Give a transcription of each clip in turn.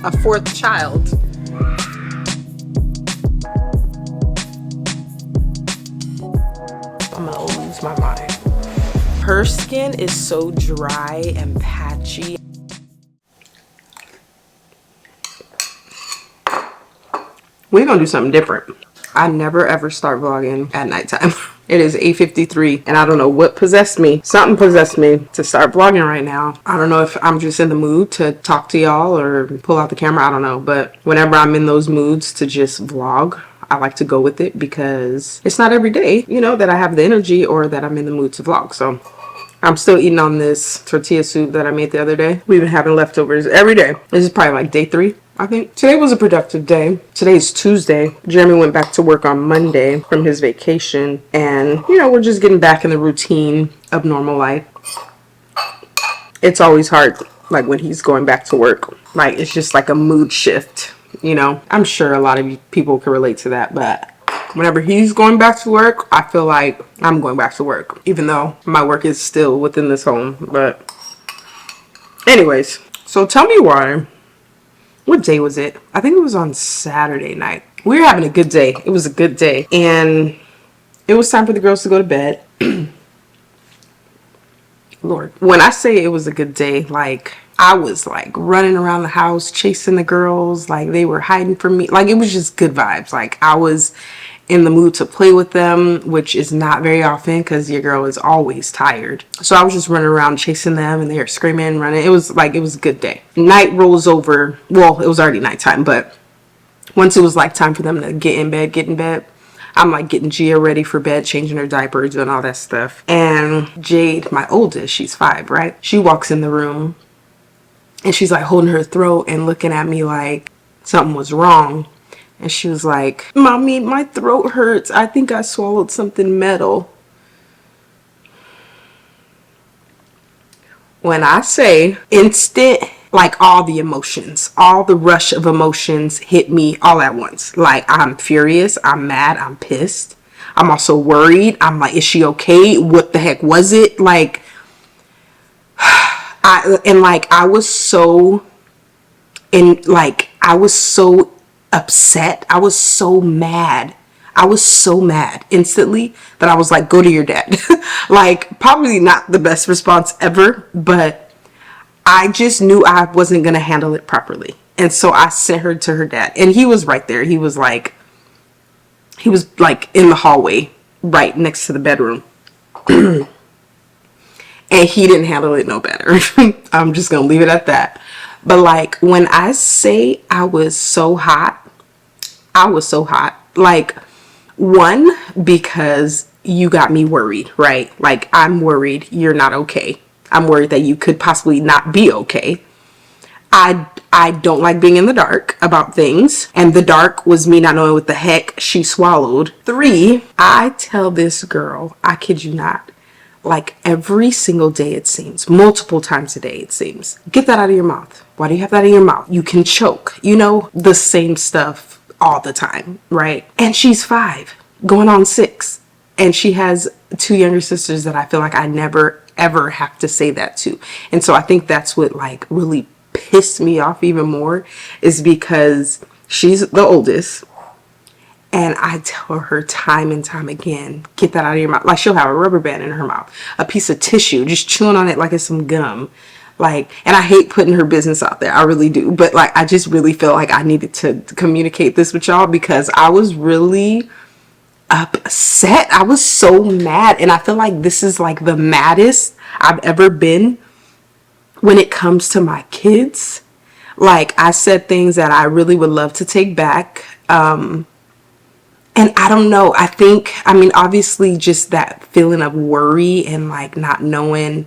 a fourth child. I'm gonna lose my mind. Her skin is so dry and patchy. We're gonna do something different. I never ever start vlogging at nighttime. It is 8:53 and I don't know what possessed me. Something possessed me to start vlogging right now. I don't know if I'm just in the mood to talk to y'all or pull out the camera. I don't know. But whenever I'm in those moods to just vlog, I like to go with it because it's not every day, you know, that I have the energy or that I'm in the mood to vlog. So I'm still eating on this tortilla soup that I made the other day. We've been having leftovers every day. This is probably like day 3. I think today was a productive day. Today's Tuesday. Jeremy went back to work on Monday from his vacation. And, you know, we're just getting back in the routine of normal life. It's always hard, like, when he's going back to work. Like, it's just like a mood shift, you know. I'm sure a lot of you people can relate to that, but whenever he's going back to work, I feel like I'm going back to work, even though my work is still within this home. But anyways, so tell me why. What day was it? I think it was on Saturday night. We were having a good day. It was a good day. And it was time for the girls to go to bed. Lord. When I say it was a good day, like, I was like running around the house, chasing the girls. Like, they were hiding from me. Like, it was just good vibes. Like, I was in the mood to play with them, which is not very often because your girl is always tired. So I was just running around chasing them and they were screaming, running. It was like, it was a good day. Night rolls over. Well, it was already nighttime, but once it was like time for them to get in bed, I'm like getting Gia ready for bed, changing her diapers, doing all that stuff. And Jade, my oldest, she's 5, right? She walks in the room and she's like holding her throat and looking at me like something was wrong. And she was like, "Mommy, my throat hurts. I think I swallowed something metal." When I say instant, like all the emotions, all the rush of emotions hit me all at once. Like, I'm furious, I'm mad, I'm pissed. I'm also worried. I'm like, is she okay? What the heck was it? Like, I was so upset. I was so mad. I was so mad instantly that I was like, go to your dad. Like, probably not the best response ever, but I just knew I wasn't going to handle it properly. And so I sent her to her dad. And he was right there. He was like in the hallway right next to the bedroom. And he didn't handle it no better. I'm just going to leave it at that. But like, when I say I was so hot, like, one, because you got me worried, right? Like, I'm worried you're not okay. I'm worried that you could possibly not be okay. I don't like being in the dark about things. And the dark was me not knowing what the heck she swallowed. 3, I tell this girl, I kid you not, like every single day it seems, multiple times a day it seems, get that out of your mouth. Why do you have that in your mouth? You can choke. You know, the same stuff all the time, right? And she's 5, going on 6. And she has 2 younger sisters that I feel like I never, ever have to say that to. And so I think that's what like really pissed me off even more, is because she's the oldest. And I tell her time and time again, get that out of your mouth. Like, she'll have a rubber band in her mouth, a piece of tissue, just chewing on it like it's some gum. Like, and I hate putting her business out there. I really do. But like, I just really feel like I needed to communicate this with y'all because I was really upset. I was so mad. And I feel like this is like the maddest I've ever been when it comes to my kids. Like, I said things that I really would love to take back. And I don't know, I mean, obviously just that feeling of worry and like not knowing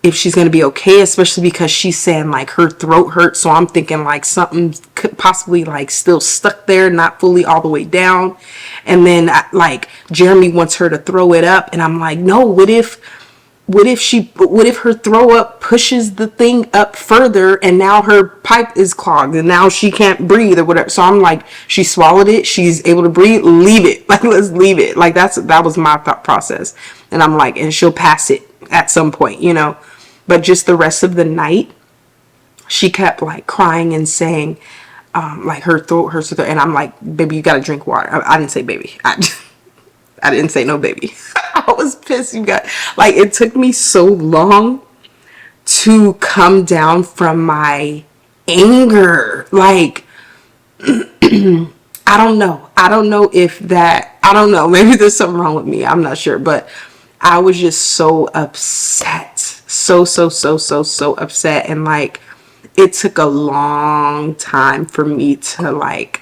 if she's going to be okay, especially because she's saying like her throat hurts. So I'm thinking like something could possibly like still stuck there, not fully all the way down. And then like Jeremy wants her to throw it up. And I'm like, no, what if her throw up pushes the thing up further and now her pipe is clogged and now she can't breathe or whatever. So I'm like, she swallowed it, she's able to breathe, leave it. Like, let's leave it. Like, that was my thought process. And I'm like, and she'll pass it at some point, you know. But just the rest of the night, she kept like crying and saying, like her throat hurts, her throat. And I'm like, baby, you gotta drink water. I didn't say baby. I didn't say no baby. I was pissed. You got like, it took me so long to come down from my anger. Like, I don't know. I don't know if that, I don't know. Maybe there's something wrong with me. I'm not sure. But I was just so upset. So upset. And like, it took a long time for me to like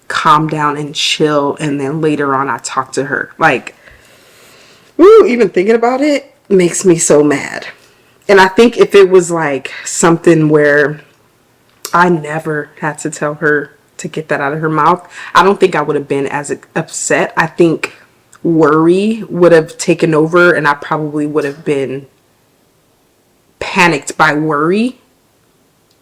calm down and chill. And then later on, I talked to her. Like, woo, even thinking about it makes me so mad. And I think if it was like something where I never had to tell her to get that out of her mouth, I don't think I would have been as upset. I think worry would have taken over, and I probably would have been panicked by worry.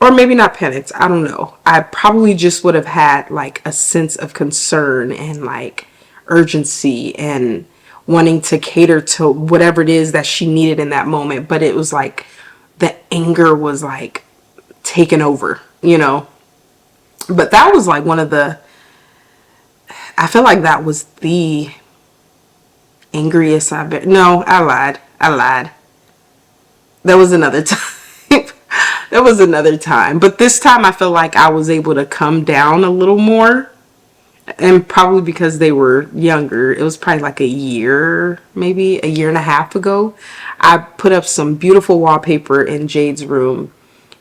Or maybe not panicked, I don't know. I probably just would have had like a sense of concern and like urgency and wanting to cater to whatever it is that she needed in that moment. But it was like the anger was like taken over, you know. But that was like one of the, I feel like that was the angriest I've been. No, I lied. There was another time. There was another time. But this time I feel like I was able to come down a little more. And probably because they were younger. It was probably like a year, maybe a year and a half ago. I put up some beautiful wallpaper in Jade's room.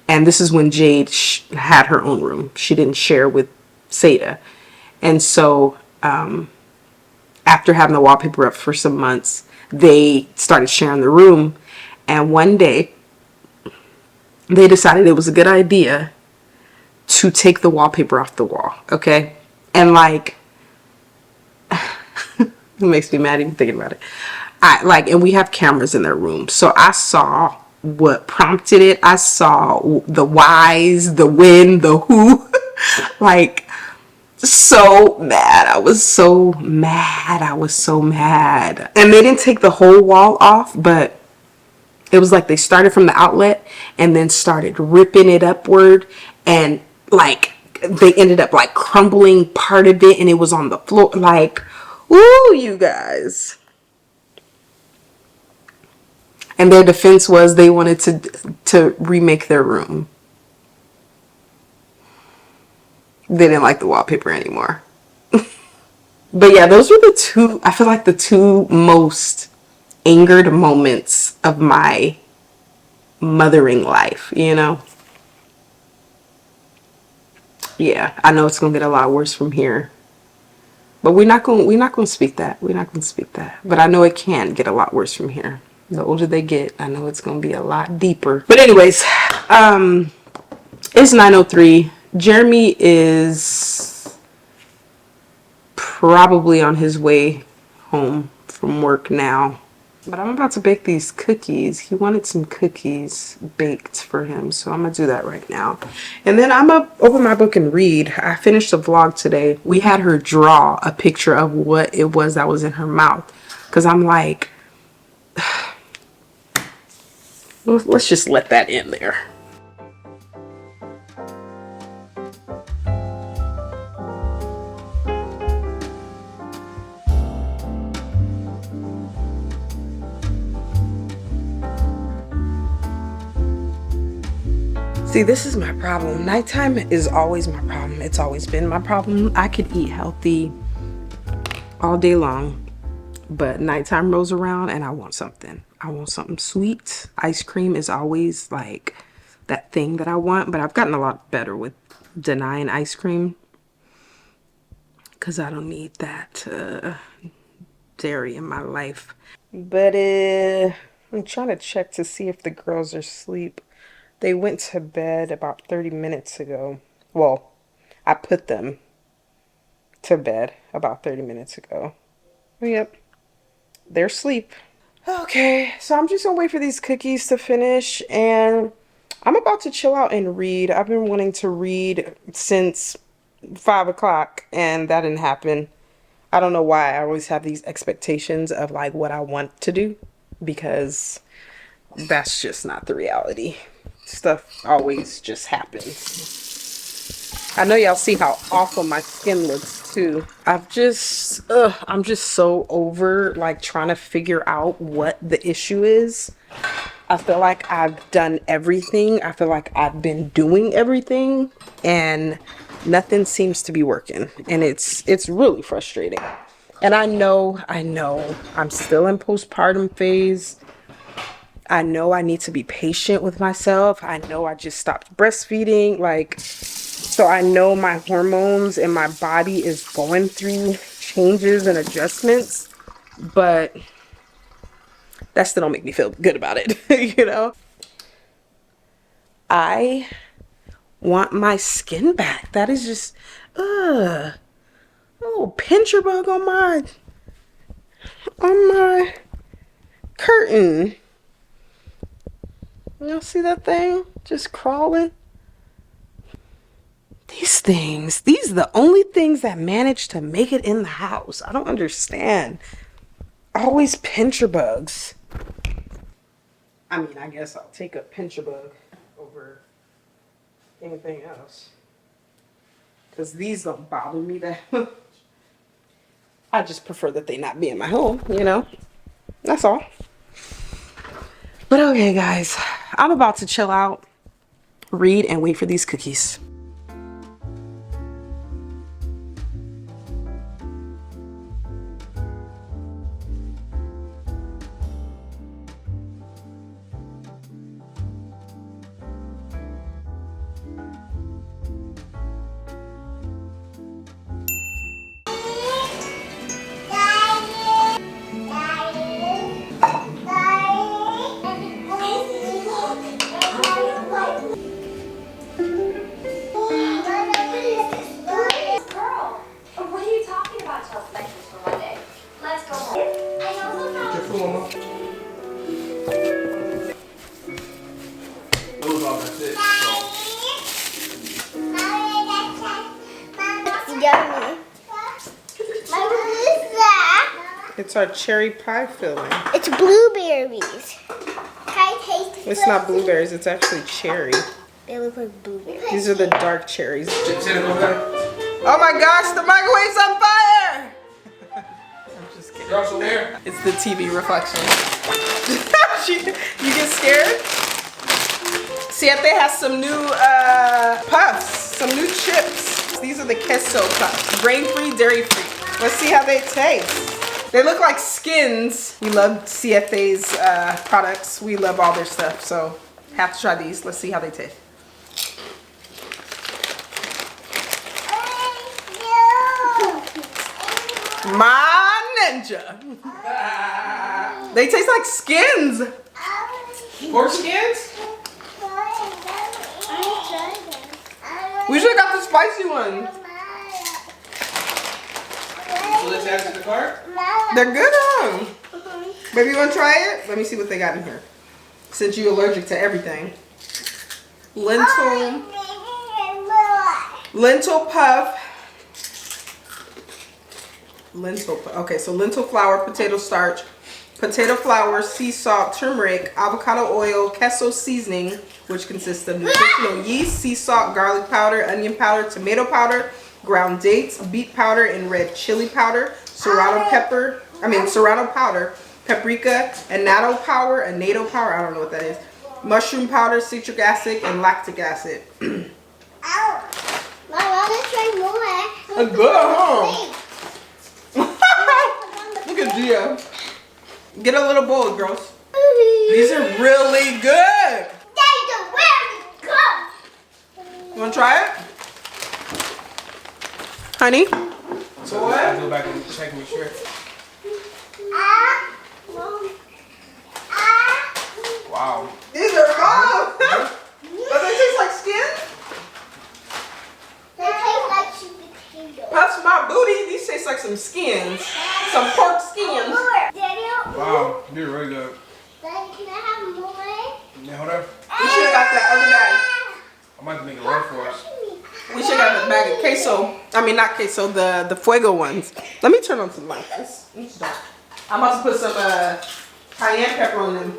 And this is when Jade had her own room. She didn't share with Seda. And so after having the wallpaper up for some months, they started sharing the room. And one day, they decided it was a good idea to take the wallpaper off the wall, okay? And like, it makes me mad even thinking about it. And we have cameras in their room. So I saw what prompted it. I saw the whys, the when, the who. Like, so mad. I was so mad. And they didn't take the whole wall off, but it was like they started from the outlet and then started ripping it upward, and like they ended up like crumbling part of it, and it was on the floor. Like, ooh, you guys. And their defense was they wanted to remake their room. They didn't like the wallpaper anymore. But yeah, those were the two, I feel like the two most angered moments of my mothering life, you know? Yeah, I know it's gonna get a lot worse from here. But we're not gonna speak that. We're not gonna speak that. But I know it can get a lot worse from here. The older they get, I know it's gonna be a lot deeper. But anyways, it's 9:03. Jeremy is probably on his way home from work now. But I'm about to bake these cookies. He wanted some cookies baked for him, so I'm gonna do that right now. And then I'm gonna open my book and read. I finished the vlog today. We had her draw a picture of what it was that was in her mouth. Because I'm like, let's just let that in there. See, this is my problem. Nighttime is always my problem. It's always been my problem. I could eat healthy all day long, but nighttime rolls around and I want something. I want something sweet. Ice cream is always like that thing that I want, but I've gotten a lot better with denying ice cream because I don't need that dairy in my life. But I'm trying to check to see if the girls are asleep. They went to bed about 30 minutes ago. Well, I put them to bed about 30 minutes ago. Yep, they're asleep. Okay, so I'm just gonna wait for these cookies to finish, and I'm about to chill out and read. I've been wanting to read since 5 o'clock, and that didn't happen. I don't know why I always have these expectations of like what I want to do, because that's just not the reality. stuff always just happens. I know y'all see how awful my skin looks too. I'm just so over like trying to figure out what the issue is. I feel like I've done everything. I feel like I've been doing everything and nothing seems to be working. And it's really frustrating. And I know I'm still in postpartum phase. I know I need to be patient with myself. I know I just stopped breastfeeding. Like, so I know my hormones and my body is going through changes and adjustments, but that still don't make me feel good about it, you know? I want my skin back. That is just, a little pincher bug on my curtain. Y'all see that thing just crawling? These are the only things that manage to make it in the house. I don't understand. Always pincher bugs. I mean, I guess I'll take a pincher bug over anything else. Because these don't bother me that much. I just prefer that they not be in my home, you know? That's all. But okay, guys. I'm about to chill out, read, and wait for these cookies. It's our cherry pie filling. It's blueberries. Can I taste it? It's not blueberries, it's actually cherry. They look like blueberries. These are the dark cherries. Oh my gosh, the microwave's on fire! I'm just kidding. It's the TV reflection. You get scared? Siete has some new puffs, some new chips. These are the queso puffs, grain-free, dairy-free. Let's see how they taste. They look like skins. We love CFA's products. We love all their stuff, so have to try these. Let's see how they taste. My ninja. They taste like skins. Pork skins? We should have got the spicy one. So let's add to the cart? They're good, huh? Baby, you want to try it? Let me see what they got in here. Since you're allergic to everything. Lentil puff. Okay, so lentil flour, potato starch, potato flour, sea salt, turmeric, avocado oil, queso seasoning, which consists of nutritional yeast, sea salt, garlic powder, onion powder, tomato powder, ground dates, beet powder, and red chili powder, serrano powder, paprika, annatto powder, I don't know what that is, mushroom powder, citric acid, and lactic acid. It's good, huh? Look at Gia. Get a little bowl, girls. These are really good. You want to try it? Honey? So what? I go back and check and make sure. Wow. These are bomb. But they taste like skin? They taste like sweet potato. That's my booty. These taste like some skins. Some pork skins. Wow, you're really good. Daddy, can I have more? Yeah, hold on. We should have got that other bag. I might have to make a run for us. We should have the bag of queso. I mean, not queso, the fuego ones. Let me turn on some lights. It's dark. I'm about to put some cayenne pepper on them.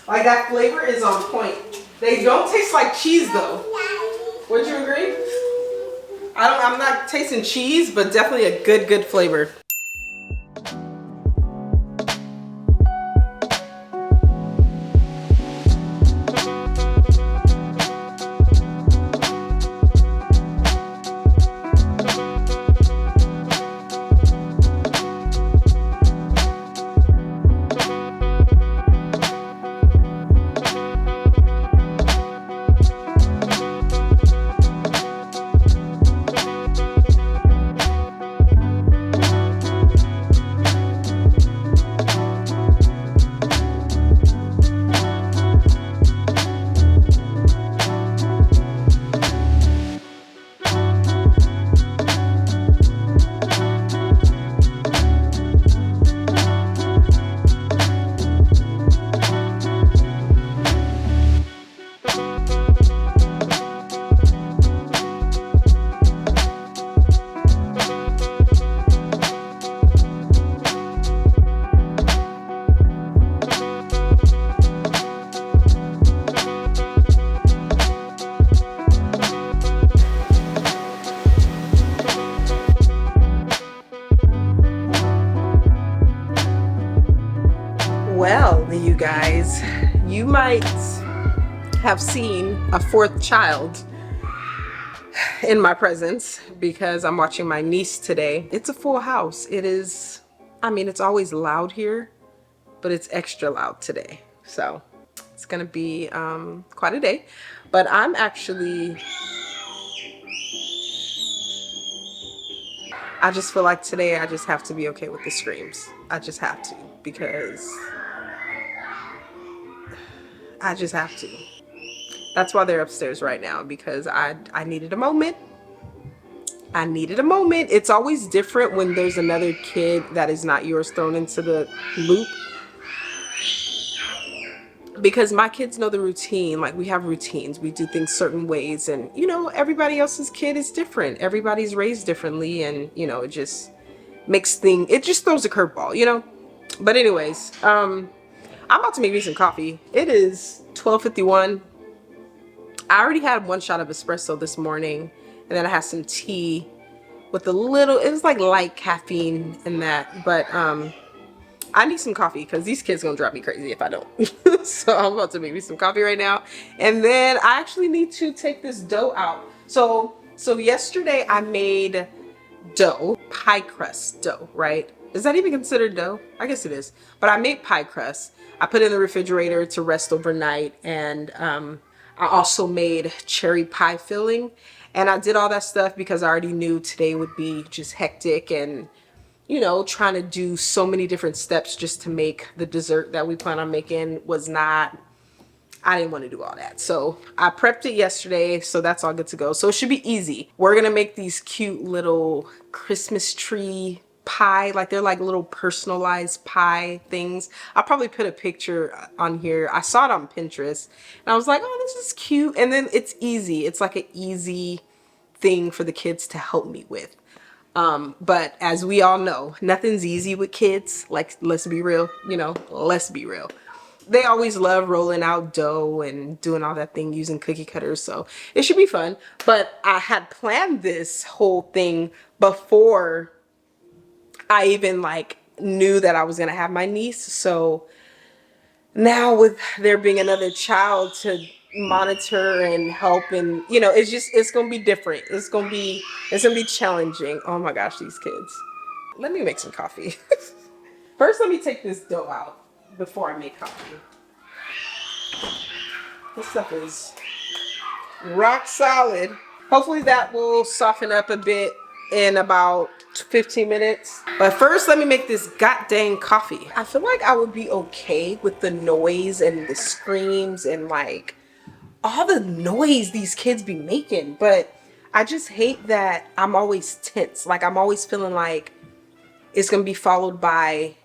Like that flavor is on point. They don't taste like cheese though. Would you agree? I'm not tasting cheese, but definitely a good flavor. Well, you guys, you might have seen a fourth child in my presence because I'm watching my niece today. It's a full house. It is, I mean, it's always loud here, but it's extra loud today. So it's gonna be quite a day. But I'm actually, I just feel like today I just have to be okay with the screams. I just have to, because I just have to. That's why they're upstairs right now, because I needed a moment. I needed a moment. It's always different when there's another kid that is not yours thrown into the loop, because my kids know the routine. Like, we have routines, we do things certain ways, and you know, everybody else's kid is different. Everybody's raised differently, and you know, it just makes things, it just throws a curveball, you know. But anyways, I'm about to make me some coffee. It is 12:51. I already had one shot of espresso this morning, and then I had some tea with a little, it was like light caffeine in that. But I need some coffee because these kids gonna drive me crazy if I don't. So I'm about to make me some coffee right now. And then I actually need to take this dough out. So yesterday I made dough, pie crust dough, right? Is that even considered dough? I guess it is. But I made pie crust. I put it in the refrigerator to rest overnight, and I also made cherry pie filling. And I did all that stuff because I already knew today would be just hectic, and you know, trying to do so many different steps just to make the dessert that we plan on making was not, I didn't want to do all that. So I prepped it yesterday, so that's all good to go. So it should be easy. We're gonna make these cute little Christmas tree pie, like they're like little personalized pie things. I'll probably put a picture on here. I saw it on Pinterest and I was like, oh, this is cute. And then it's easy. It's like an easy thing for the kids to help me with. But as we all know, nothing's easy with kids. Like, let's be real, you know, let's be real. They always love rolling out dough and doing all that thing using cookie cutters. So it should be fun. But I had planned this whole thing before I even like knew that I was going to have my niece. So now with there being another child to monitor and help, and you know, it's gonna be different. It's gonna be challenging. Oh my gosh, these kids. Let me make some coffee. First, let me take this dough out before I make coffee. This stuff is rock solid. Hopefully that will soften up a bit in about 15 minutes. But first, let me make this goddamn coffee. I feel like I would be okay with the noise and the screams and like all the noise these kids be making, but I just hate that I'm always tense. Like, I'm always feeling like it's gonna be followed by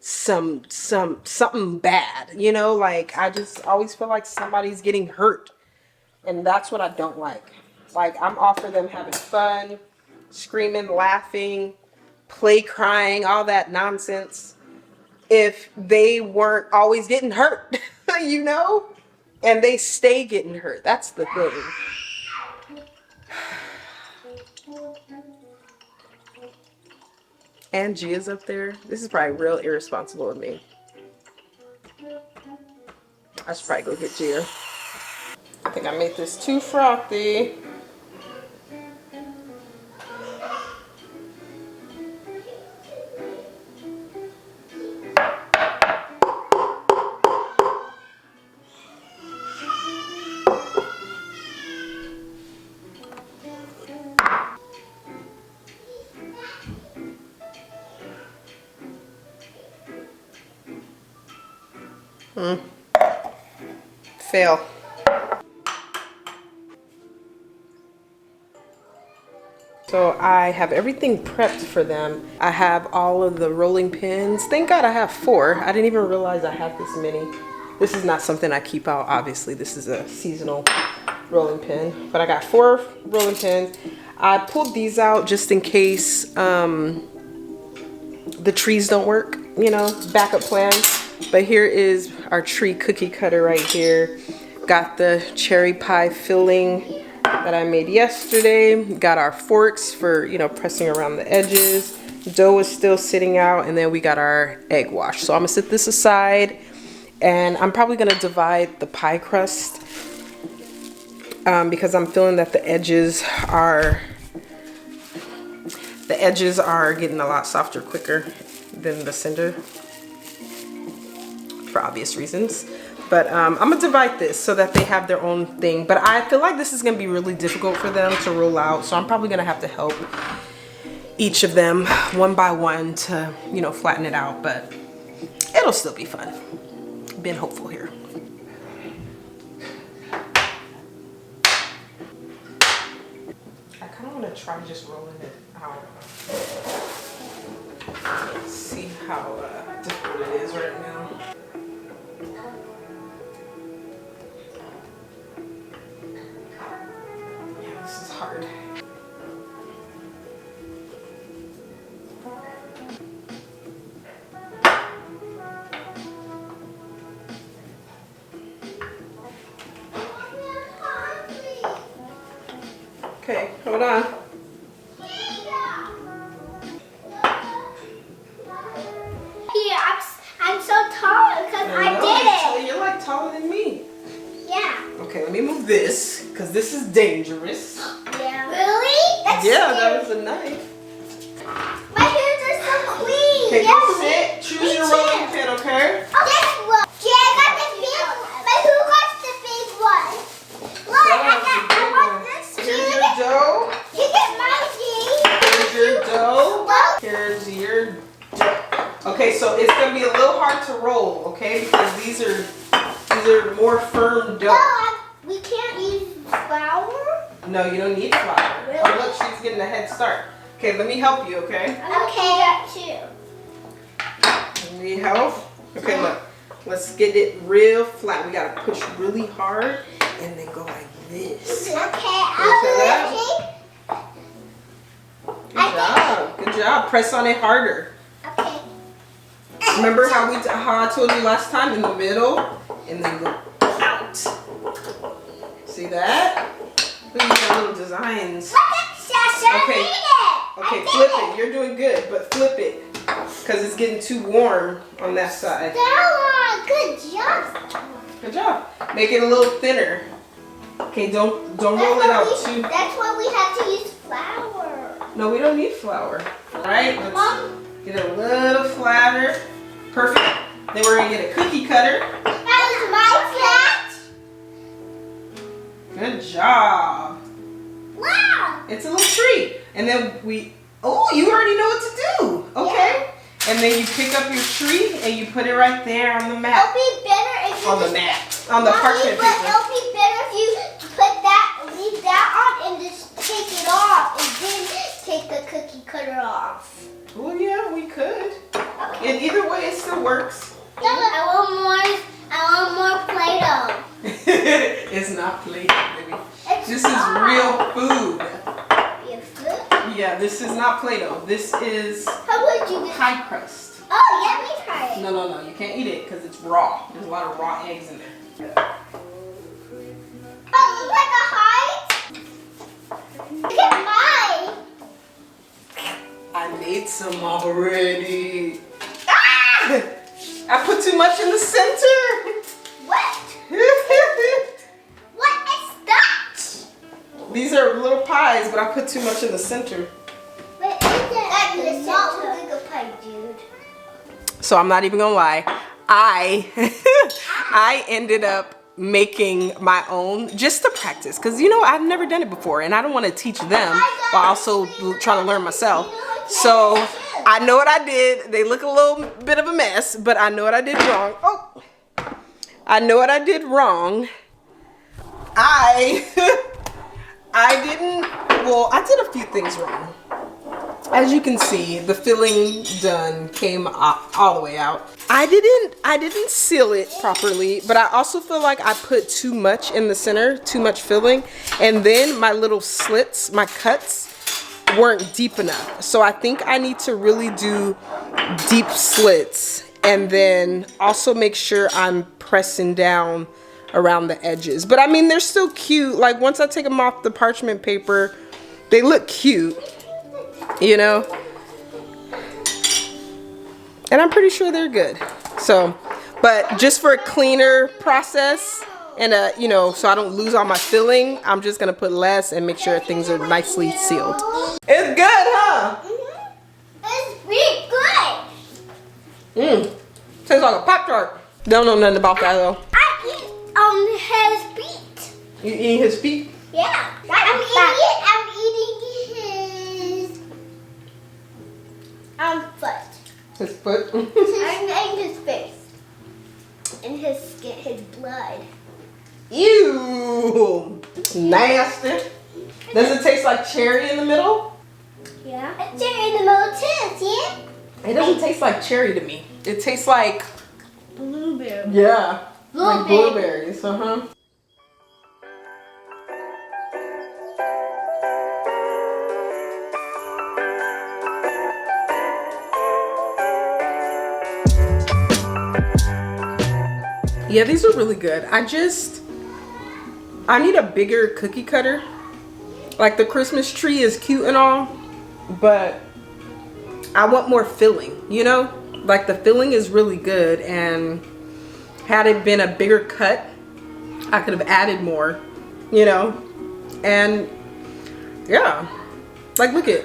something bad, you know? Like, I just always feel like somebody's getting hurt, and that's what I don't like. Like, I'm all for them having fun, screaming, laughing, play crying, all that nonsense, if they weren't always getting hurt. you know? And they stay getting hurt. That's the thing. And Gia's up there. This is probably real irresponsible of me. I should probably go get Gia. I think I made this too frothy. Fail. So I have everything prepped for them. I have all of the rolling pins. Thank God I have 4. I didn't even realize I had this many. This is not something I keep out, obviously. This is a seasonal rolling pin. But I got 4 rolling pins. I pulled these out just in case the trees don't work, you know, backup plans. But here is our tree cookie cutter right here. Got the cherry pie filling that I made yesterday. Got our forks for, you know, pressing around the edges. Dough is still sitting out, and then we got our egg wash. So I'm gonna set this aside, and I'm probably gonna divide the pie crust because I'm feeling that the edges are getting a lot softer quicker than the center for obvious reasons. But I'm gonna divide this so that they have their own thing. But I feel like this is gonna be really difficult for them to roll out. So I'm probably gonna have to help each of them one by one to, you know, flatten it out. But it'll still be fun. Being hopeful here. I kind of want to try just rolling it out. See how difficult it is right now. This is hard. Okay, hold on. Here, I'm so tall because I did it. You're like taller than me. Yeah. Okay, let me move this because this is dangerous. Yeah. Really? That's Yeah, scary. that was a knife. My hands are so clean. Okay, Yeah, go sit. Choose your rolling pin, okay? Oh, this one. Yeah, I got the big one. But who got the big one? Look, I want this too. Here's your dough. You get my G. Here's your dough. Well, Here's your dough. Okay, so it's gonna be a little hard to roll, okay? Because these are more firm dough. we can't use flour. No, you don't need flour. Really? Oh, look, she's getting a head start. Okay, let me help you, okay? Okay, that too. You need help? Okay, look. Let's get it real flat. We gotta push really hard and then go like this. Okay, that? I'll Good job. Good job. Press on it harder. Okay. Remember how I told you last time, in the middle and then go out. See that? Look at these little designs. Okay. Okay, flip it. You're doing good, but flip it because it's getting too warm on that side. Stella, good job. Good job. Make it a little thinner. Okay, don't roll it out too. That's why we have to use flour. No, we don't need flour. All right, let's Mom? get it a little flatter. Perfect. Then we're gonna get a cookie cutter. That was my flat. Good job. Wow. It's a little treat. And then oh, you already know what to do. Okay. And then you pick up your tree and you put it right there on the mat. It'll be better if you On the just, mat. On the Mommy, parchment but paper. it'll be better if you leave that on and just take it off and then take the cookie cutter off. Oh yeah, we could. And either way, it still works. I want more Play-Doh. It's not Play-Doh, baby. It's This is not. real food. Real food? Yeah, this is not Play-Doh. This is How would you pie crust. Oh, yeah, let me try it. No, you can't eat it because it's raw. There's a lot of raw eggs in there. Oh, like a heart? Look at mine. I made some already. Ah! I put too much in the center. What? What is that? These are little pies, but I put too much in the center. What is that? That does not look like a pie, dude. So I'm not even gonna lie. I ended up making my own just to practice because I've never done it before and I don't want to teach them while also trying to learn myself. So I know what I did. They look a little bit of a mess, but I know what I did wrong. Oh, I know what I did wrong. I did a few things wrong. As you can see, the filling done came all the way out. I didn't seal it properly, but I also feel like I put too much in the center, too much filling, and then my little slits, my cuts weren't deep enough. So I think I need to really do deep slits and then also make sure I'm pressing down around the edges. But I mean, they're still cute. Like once I take them off the parchment paper, they look cute. And I'm pretty sure they're good. So, but just for a cleaner process and so I don't lose all my filling, I'm just gonna put less and make sure things are nicely sealed. It's good, huh? It's really good. Tastes like a Pop-Tart. Don't know nothing about that though. I eat his feet. You eating his feet? Yeah. I'm eating his foot. His foot? I'm eating his face. And his skin, his blood. Ew! Nasty. Does it taste like cherry in the middle? Yeah. It's cherry in the middle too, see? It doesn't taste like cherry to me. It tastes like Blueberry. yeah, like blueberries. Yeah, these are really good. I need a bigger cookie cutter. Like the Christmas tree is cute and all, but I want more filling, Like the filling is really good, and had it been a bigger cut, I could have added more, And yeah, like look at,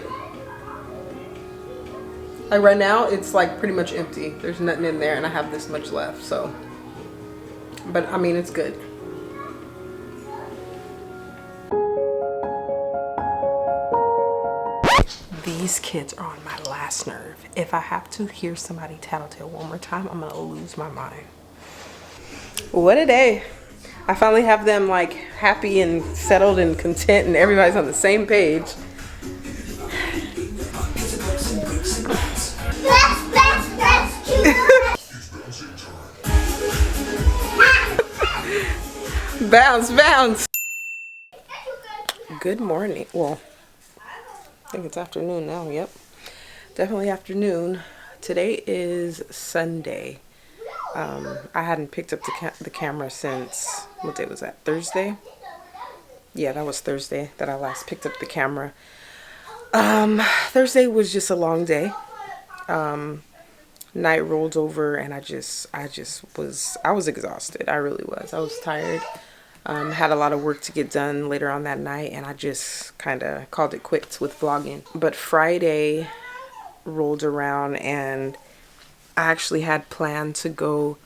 like right now it's like pretty much empty. There's nothing in there and I have this much left, so. But I mean, it's good. These kids are on my last nerve. If I have to hear somebody tattletale one more time, I'm gonna lose my mind. What a day. I finally have them like happy and settled and content and everybody's on the same page. Bounce, bounce. Good morning. Well, I think it's afternoon now. Yep. Definitely afternoon. Today is Sunday. I hadn't picked up the camera since, what day was that? Thursday? Yeah, that was Thursday that I last picked up the camera. Thursday was just a long day. Night rolled over and I was exhausted. I really was. I was tired. Had a lot of work to get done later on that night and I just kind of called it quits with vlogging. But Friday rolled around and I actually had planned to go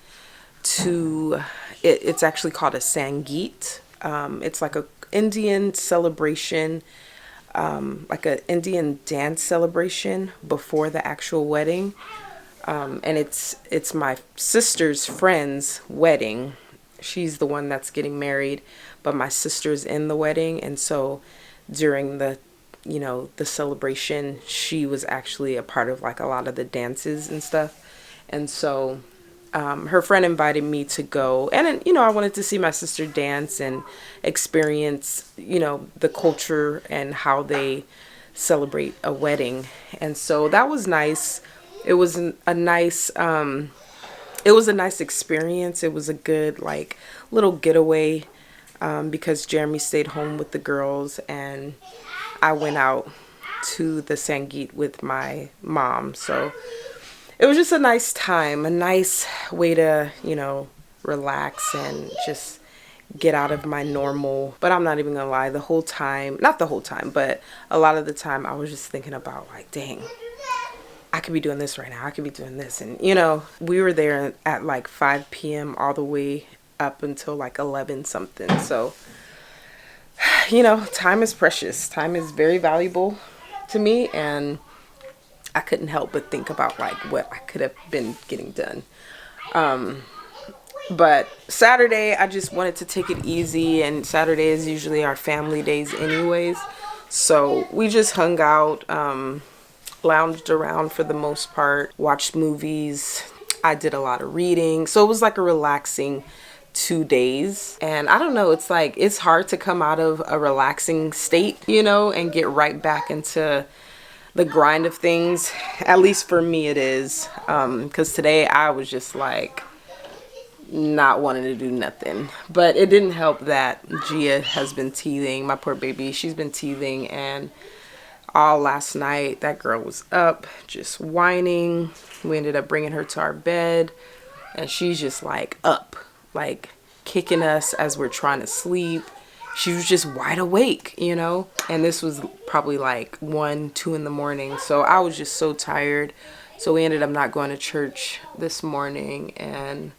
to, it's actually called a Sangeet. It's like a Indian celebration, like an Indian dance celebration before the actual wedding. And it's my sister's friend's wedding. She's the one that's getting married, but my sister's in the wedding. And so during the celebration, she was actually a part of like a lot of the dances and stuff. And so her friend invited me to go, and I wanted to see my sister dance and experience, the culture and how they celebrate a wedding. And so that was nice. it was a nice it was a nice experience. It was a good like little getaway, because Jeremy stayed home with the girls and I went out to the Sangeet with my mom. So it was just a nice time, a nice way to, you know, relax and just get out of my normal. But I'm not even gonna lie, the whole time, not the whole time, but a lot of the time I was just thinking about like, dang, I could be doing this right now. I could be doing this. And, you know, we were there at like 5 p.m. all the way up until like 11 something. So, you know, time is precious. Time is very valuable to me. And I couldn't help but think about like what I could have been getting done. But Saturday, I just wanted to take it easy. And Saturday is usually our family days anyways. So we just hung out, lounged around for the most part, watched movies. I did a lot of reading. So it was like a relaxing 2 days. And I don't know, it's like, it's hard to come out of a relaxing state, you know, and get right back into the grind of things. At least for me it is. Because today I was just like not wanting to do nothing. But it didn't help that Gia has been teething. My poor baby, she's been teething, and all last night that girl was up just whining. We ended up bringing her to our bed and she's just like up, like kicking us as we're trying to sleep. She was just wide awake, you know, and this was probably like 1, 2 in the morning. So I was just so tired. So we ended up not going to church this morning, and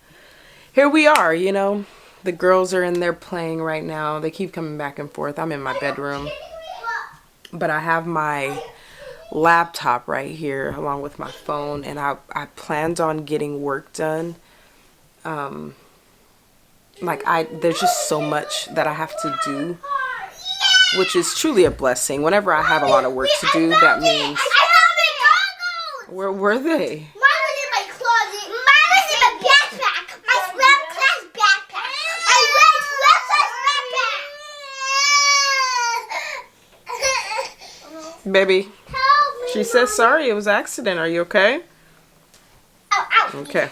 here we are, you know. The girls are in there playing right now. They keep coming back and forth. I'm in my bedroom. But I have my laptop right here along with my phone, and I planned on getting work done. There's just so much that I have to do, which is truly a blessing. Whenever I have a lot of work to do, that means... Where were they? Mine was in my closet. Mine was in my backpack. My swim class backpack. My red swim class backpack. Baby, Help me. she says sorry, it was an accident. Are you okay? Ow, ow. Okay.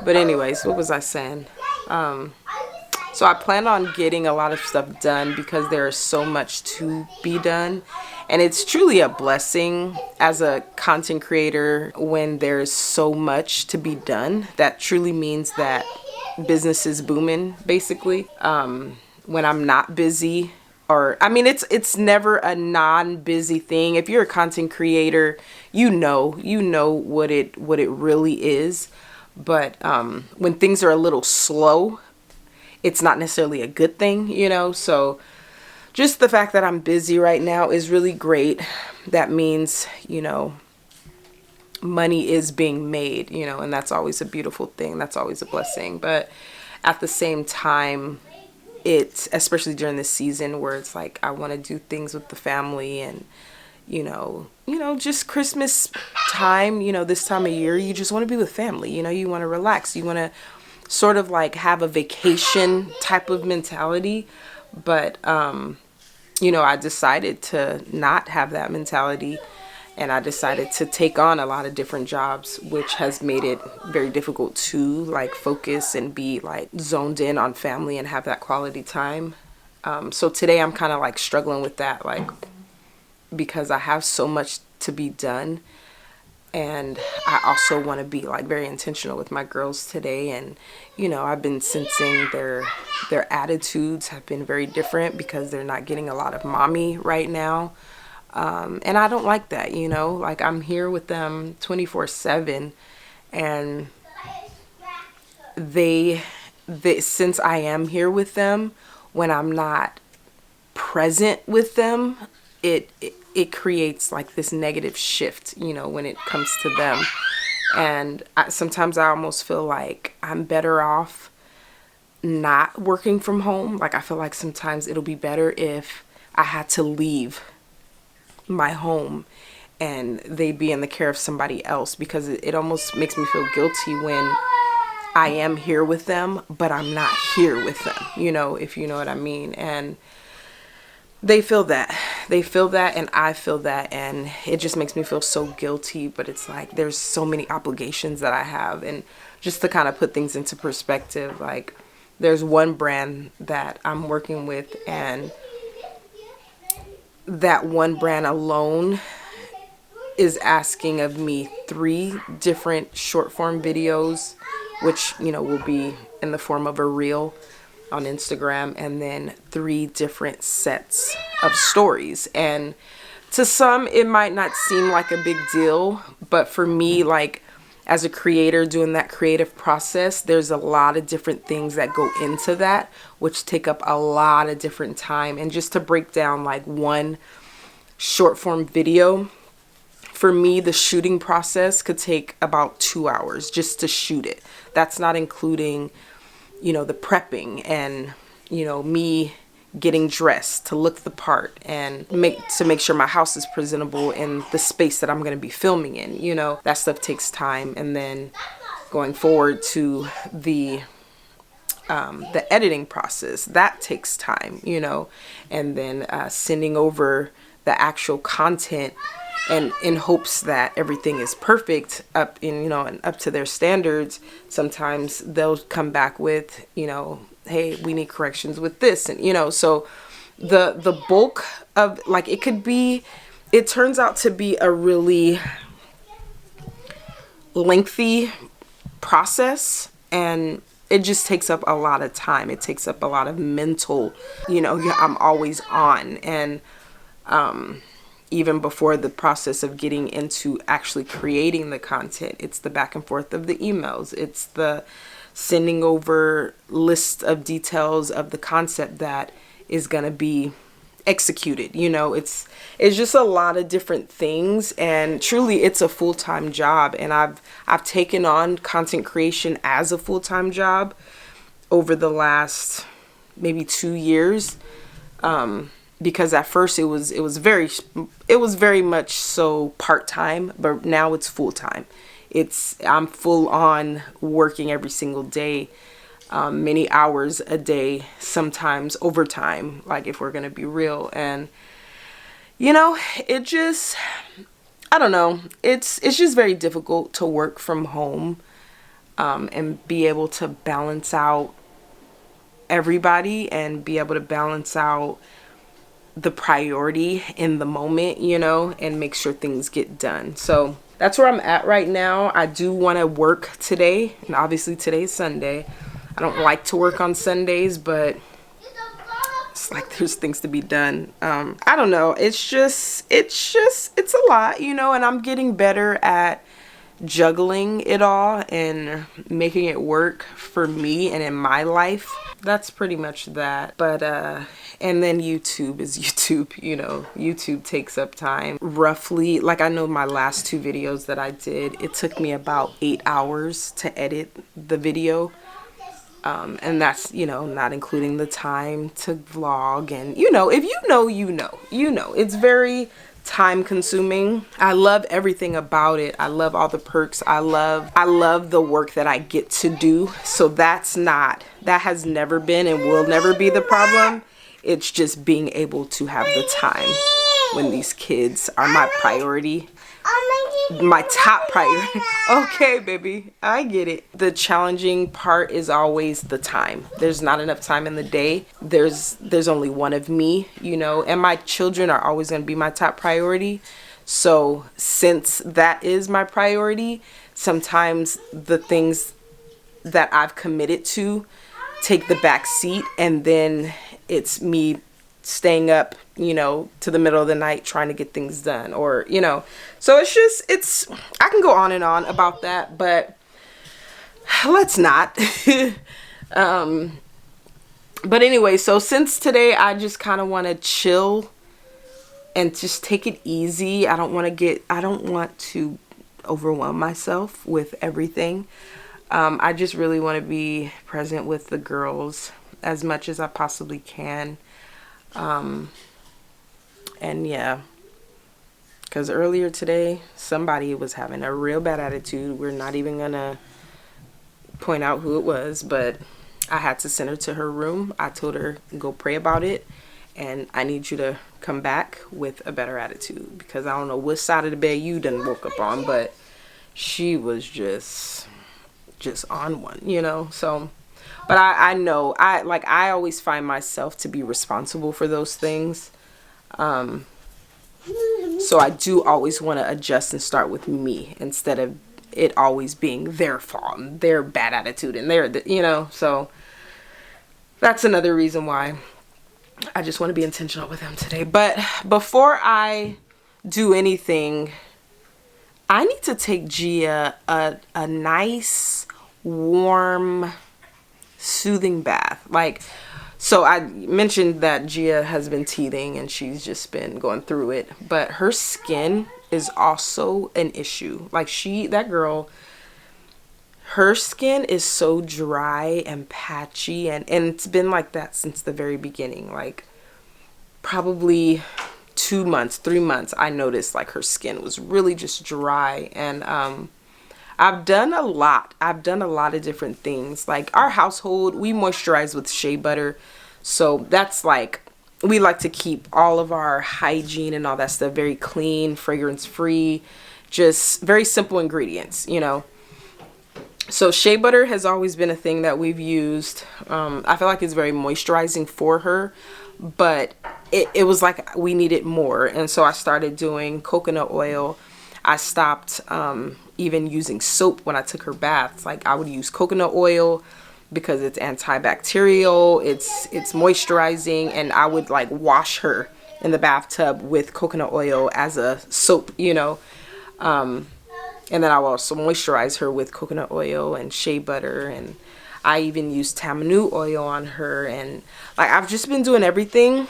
But anyways, what was I saying? So I plan on getting a lot of stuff done because there is so much to be done. And it's truly a blessing as a content creator when there's so much to be done. That truly means that business is booming, basically. When I'm not busy, or I mean, it's never a non-busy thing. If you're a content creator, you know what it really is. But when things are a little slow, it's not necessarily a good thing, you know. So just the fact that I'm busy right now is really great. That means, you know, money is being made, you know, and that's always a beautiful thing. That's always a blessing. But at the same time, it's, especially during this season where it's like I want to do things with the family, and you know, just Christmas time, you know, this time of year, you just want to be with family, you know, you want to relax, you want to sort of like have a vacation type of mentality. But you know, I decided to not have that mentality, and I decided to take on a lot of different jobs, which has made it very difficult to like focus and be like zoned in on family and have that quality time. So today I'm kind of like struggling with that, like, because I have so much to be done, and I also want to be like very intentional with my girls today. And you know, I've been sensing their attitudes have been very different because they're not getting a lot of mommy right now. And I don't like that, you know, like I'm here with them 24/7, and they since I am here with them, when I'm not present with them, it creates like this negative shift, you know, when it comes to them. And sometimes I almost feel like I'm better off not working from home. Like I feel like sometimes it'll be better if I had to leave my home and they be in the care of somebody else, because it almost makes me feel guilty when I am here with them but I'm not here with them, you know, if you know what I mean. And they feel that they feel that and I feel that, and it just makes me feel so guilty. But it's like there's so many obligations that I have. And just to kind of put things into perspective, like there's one brand that I'm working with, and that one brand alone is asking of me 3 different short form videos, which, you know, will be in the form of a reel on Instagram, and then 3 different sets of stories. And to some it might not seem like a big deal, but for me, like as a creator doing that creative process, there's a lot of different things that go into that, which take up a lot of different time. And just to break down like one short form video, for me, the shooting process could take about 2 hours just to shoot it. That's not including, you know, the prepping and, you know, me getting dressed to look the part and make sure my house is presentable in the space that I'm going to be filming in. You know, that stuff takes time. And then going forward to the editing process, that takes time, you know, and then sending over the actual content, and in hopes that everything is perfect up in, you know, and up to their standards. Sometimes they'll come back with, you know, hey, we need corrections with this. And, you know, so the bulk of, like, it turns out to be a really lengthy process, and it just takes up a lot of time. It takes up a lot of mental, you know, I'm always on. And even before the process of getting into actually creating the content, it's the back and forth of the emails. It's the sending over list of details of the concept that is going to be executed. You know, it's just a lot of different things, and truly it's a full-time job. And I've taken on content creation as a full-time job over the last maybe 2 years. Because at first it was very much so part-time, but now it's full-time. I'm full on working every single day, many hours a day, sometimes overtime, like if we're gonna be real. And you know, I don't know, it's just very difficult to work from home and be able to balance out everybody and be able to balance out the priority in the moment, you know, and make sure things get done. So that's where I'm at right now. I do want to work today, and obviously today's Sunday. I don't like to work on Sundays, but it's like there's things to be done. I don't know. It's a lot, you know, and I'm getting better at juggling it all and making it work for me and in my life. That's pretty much that. But and then YouTube is YouTube, you know. YouTube takes up time. Roughly, like I know my last 2 videos that I did, it took me about 8 hours to edit the video. And that's, you know, not including the time to vlog. And, you know, if you know, you know, it's very time consuming. I love everything about it. I love all the perks. I love the work that I get to do. So that has never been and will never be the problem. It's just being able to have the time when these kids are my priority. My top priority. Okay, baby, I get it. The challenging part is always the time. There's not enough time in the day. There's only one of me, you know, and my children are always going to be my top priority. So since that is my priority, sometimes the things that I've committed to take the back seat, and then it's me staying up, you know, to the middle of the night trying to get things done, or, you know, so I can go on and on about that, but let's not. But anyway, so since today I just kind of want to chill and just take it easy. I don't want to overwhelm myself with everything. I just really want to be present with the girls as much as I possibly can. And yeah, because earlier today somebody was having a real bad attitude. We're not even gonna point out who it was, but I had to send her to her room. I told her go pray about it and I need you to come back with a better attitude, because I don't know what side of the bed you done woke up on, but she was just on one, you know. So but I know I always find myself to be responsible for those things. So I do always want to adjust and start with me, instead of it always being their fault and their bad attitude and their, you know. So that's another reason why I just want to be intentional with them today. But before I do anything, I need to take Gia a nice, warm, soothing bath. Like, so I mentioned that Gia has been teething and she's just been going through it, but her skin is also an issue. Like, that girl, her skin is so dry and patchy, and it's been like that since the very beginning. Like, probably 2 months, 3 months, I noticed like her skin was really just dry. And I've done a lot of different things. Like, our household, we moisturize with shea butter, so that's like, we like to keep all of our hygiene and all that stuff very clean, fragrance free, just very simple ingredients, you know. So shea butter has always been a thing that we've used. I feel like it's very moisturizing for her, but it was like we needed more. And so I started doing coconut oil. I stopped even using soap when I took her baths. Like, I would use coconut oil because it's antibacterial, it's moisturizing, and I would like wash her in the bathtub with coconut oil as a soap, you know. And then I will also moisturize her with coconut oil and shea butter, and I even use tamanu oil on her. And like, I've just been doing everything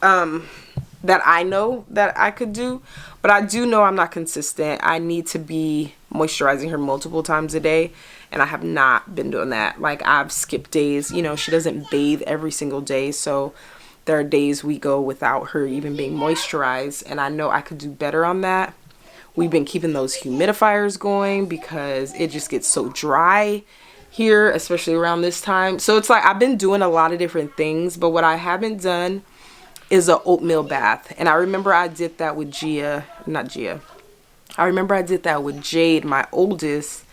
that I know that I could do, but I do know I'm not consistent. I need to be moisturizing her multiple times a day, and I have not been doing that. Like, I've skipped days, you know. She doesn't bathe every single day, so there are days we go without her even being moisturized, and I know I could do better on that. We've been keeping those humidifiers going because it just gets so dry here, especially around this time. So it's like, I've been doing a lot of different things, but what I haven't done is a oatmeal bath. And I remember I did that with I remember I did that with Jade, my oldest,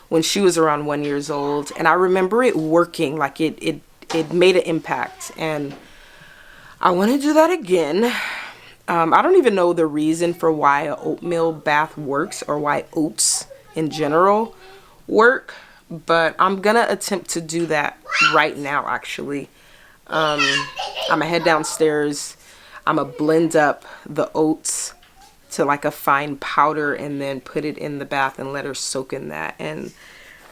when she was around 1 year old. And I remember it working, like it made an impact. And I want to do that again. I don't even know the reason for why an oatmeal bath works, or why oats in general work, but I'm gonna attempt to do that right now, actually. I'm gonna head downstairs. I'm gonna blend up the oats to like a fine powder, and then put it in the bath and let her soak in that, and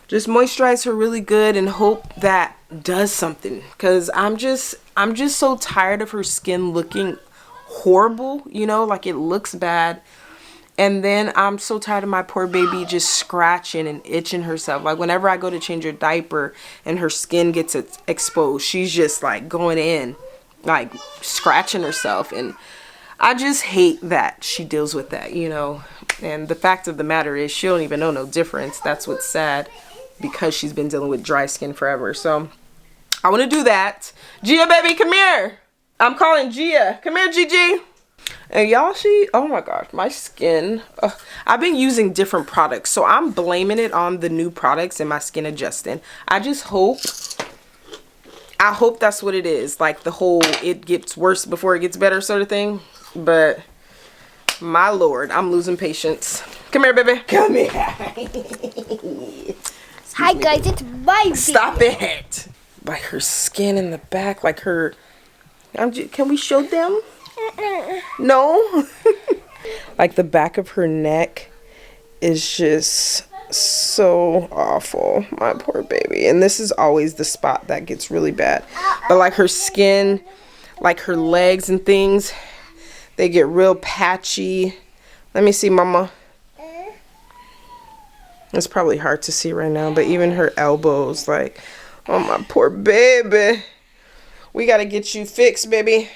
just moisturize her really good, and hope that does something, because I'm just so tired of her skin looking horrible, you know, like it looks bad. And then I'm so tired of my poor baby just scratching and itching herself. Like, whenever I go to change her diaper and her skin gets exposed, she's just like going in, like scratching herself. And I just hate that she deals with that, you know. And the fact of the matter is, she don't even know no difference. That's what's sad, because she's been dealing with dry skin forever. So I want to do that. Gia, baby, come here. I'm calling Gia. Come here, Gigi. And y'all, oh my gosh, my skin. I've been using different products, so I'm blaming it on the new products and my skin adjusting. I hope that's what it is. Like, the whole it gets worse before it gets better sort of thing. But my Lord, I'm losing patience. Come here, baby. Come here. Hi guys, it's my baby. Stop it. Like, her skin in the back, like her. Can we show them? No. Like, the back of her neck is just so awful. My poor baby. And this is always the spot that gets really bad. But like, her skin, like her legs and things, they get real patchy. Let me see, mama. It's probably hard to see right now, but even her elbows, like, oh my poor baby. We gotta get you fixed, baby.